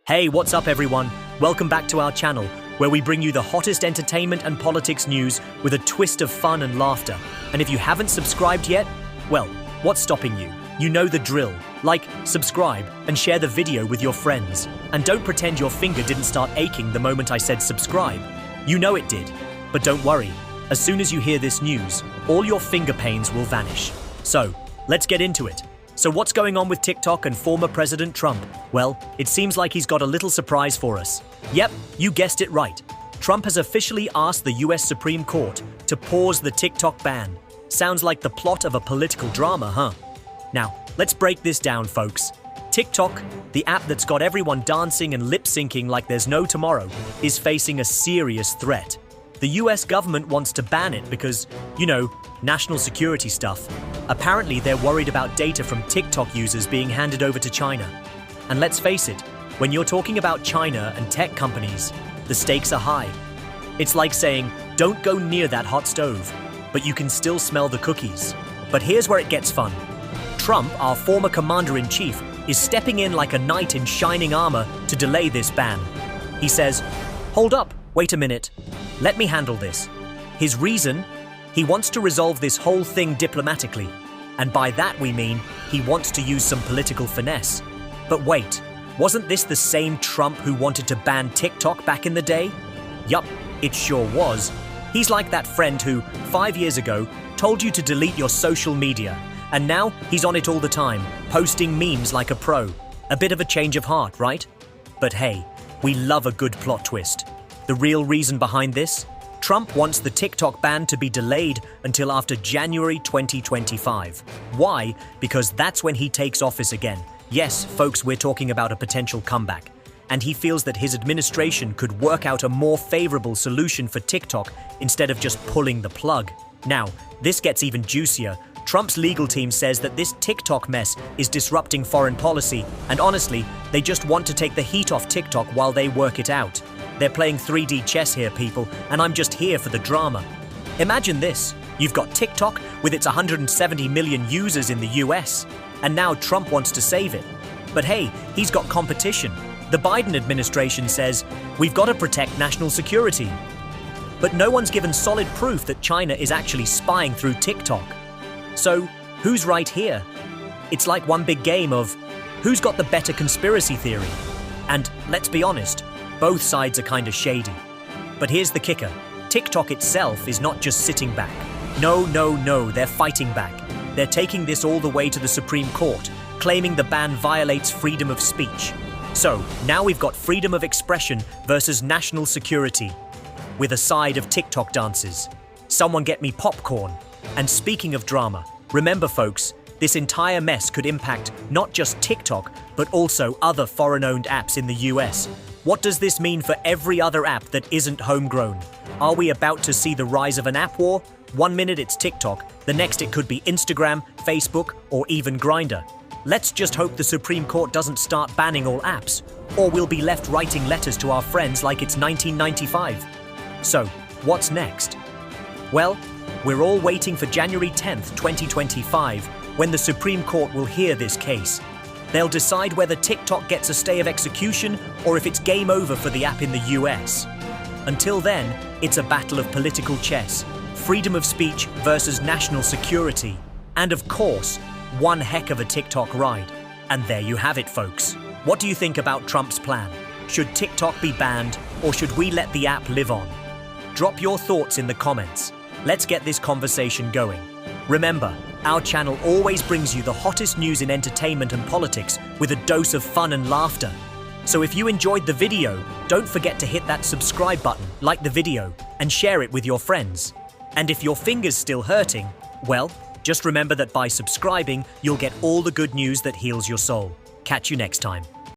Hey, what's up everyone? Welcome back to our channel, where we bring you the hottest entertainment and politics news with a twist of fun and laughter. And if you haven't subscribed yet, well, what's stopping you? You know the drill. Like, subscribe, and share the video with your friends. And don't pretend your finger didn't start aching the moment I said subscribe. You know it did. But don't worry, as soon as you hear this news, all your finger pains will vanish. So, let's get into it. So what's going on with TikTok and former President Trump? Well, it seems like he's got a little surprise for us. Yep, you guessed it right. Trump has officially asked the US Supreme Court to pause the TikTok ban. Sounds like the plot of a political drama, huh? Now, let's break this down, folks. TikTok, the app that's got everyone dancing and lip-syncing like there's no tomorrow, is facing a serious threat. The US government wants to ban it because, national security stuff. Apparently, they're worried about data from TikTok users being handed over to China. And let's face it, when you're talking about China and tech companies, the stakes are high. It's like saying, don't go near that hot stove, but you can still smell the cookies. But here's where it gets fun. Trump, our former commander-in-chief, is stepping in like a knight in shining armor to delay this ban. He says, "Hold up, wait a minute. Let me handle this." His reason? He wants to resolve this whole thing diplomatically. And by that we mean he wants to use some political finesse. But wait, wasn't this the same Trump who wanted to ban TikTok back in the day? Yup, it sure was. He's like that friend who, 5 years ago, told you to delete your social media. And now he's on it all the time, posting memes like a pro. A bit of a change of heart, right? But hey, we love a good plot twist. The real reason behind this? Trump wants the TikTok ban to be delayed until after January 2025. Why? Because that's when he takes office again. Yes, folks, we're talking about a potential comeback. And he feels that his administration could work out a more favorable solution for TikTok instead of just pulling the plug. Now, this gets even juicier. Trump's legal team says that this TikTok mess is disrupting foreign policy, and honestly, they just want to take the heat off TikTok while they work it out. They're playing 3D chess here, people, and I'm just here for the drama. Imagine this. You've got TikTok with its 170 million users in the US, and now Trump wants to save it. But hey, he's got competition. The Biden administration says, we've got to protect national security. But no one's given solid proof that China is actually spying through TikTok. So, who's right here? It's like one big game of who's got the better conspiracy theory. And let's be honest, both sides are kind of shady. But here's the kicker. TikTok itself is not just sitting back. No, they're fighting back. They're taking this all the way to the Supreme Court, claiming the ban violates freedom of speech. So, now we've got freedom of expression versus national security, with a side of TikTok dances. Someone get me popcorn. And speaking of drama, remember folks, this entire mess could impact not just TikTok, but also other foreign-owned apps in the US. What does this mean for every other app that isn't homegrown? Are we about to see the rise of an app war? 1 minute it's TikTok, the next it could be Instagram, Facebook, or even Grindr. Let's just hope the Supreme Court doesn't start banning all apps, or we'll be left writing letters to our friends like it's 1995. So, what's next? Well, we're all waiting for January 10th, 2025, when the Supreme Court will hear this case. They'll decide whether TikTok gets a stay of execution or if it's game over for the app in the US. Until then, it's a battle of political chess, freedom of speech versus national security, and of course, one heck of a TikTok ride. And there you have it, folks. What do you think about Trump's plan? Should TikTok be banned, or should we let the app live on? Drop your thoughts in the comments. Let's get this conversation going. Remember, our channel always brings you the hottest news in entertainment and politics with a dose of fun and laughter. So if you enjoyed the video, don't forget to hit that subscribe button, like the video, and share it with your friends. And if your finger's still hurting, well, just remember that by subscribing, you'll get all the good news that heals your soul. Catch you next time.